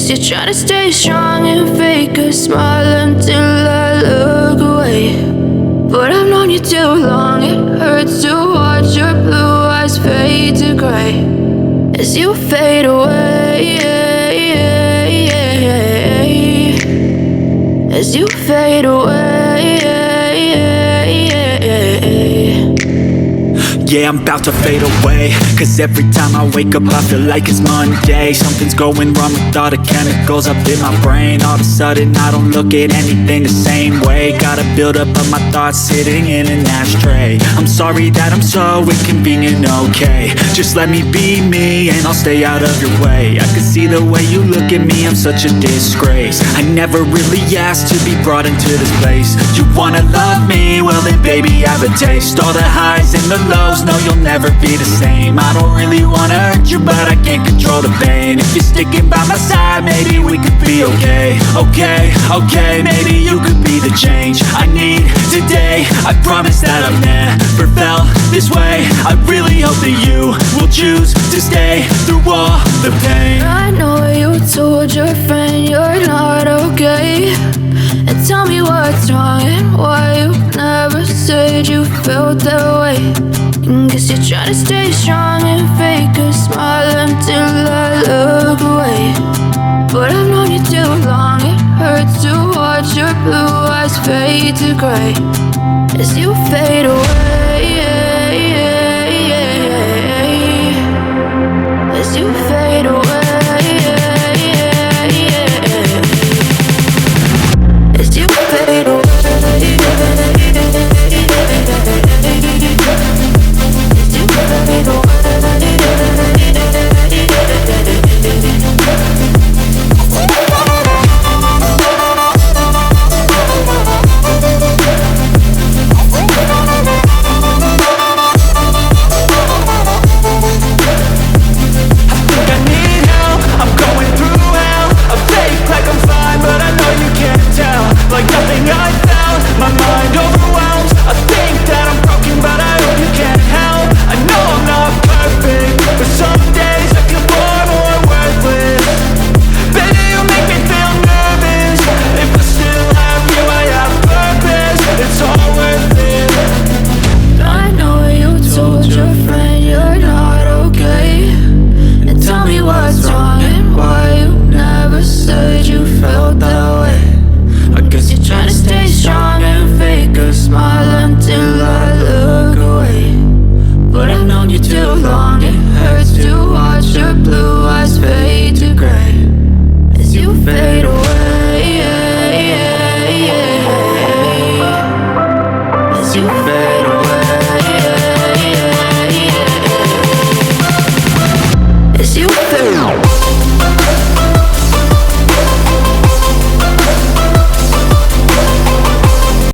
Guess you're trying to stay strong and fake a smile until I look away. But I've known you too long, it hurts to watch your blue eyes fade to gray as you fade away, as you fade away. Yeah, I'm about to fade away, cause every time I wake up I feel like it's Monday. Something's going wrong with all the chemicals up in my brain. All of a sudden I don't look at anything the same way. Got a buildup of my thoughts sitting in an ashtray. I'm sorry that I'm so inconvenient, okay. Just let me be me and I'll stay out of your way. I can see the way you look at me, I'm such a disgrace. I never really asked to be brought into this place. You wanna love me? Well then baby have a taste. All the highs and the lows, no, you'll never be the same. I don't really wanna hurt you, but I can't control the pain. If you're sticking by my side, maybe we could be okay. Okay, maybe you could be the change I need today. I promise that I've never felt this way. I really hope that you will choose to stay through all the pain. I know you told your friend you're not okay, and tell me what's wrong and why you never said you felt that way. Guess you're trying to stay strong and fake a smile until I look away. But I've known you too long, it hurts to watch your blue eyes fade to gray as you fade away, as you fade away.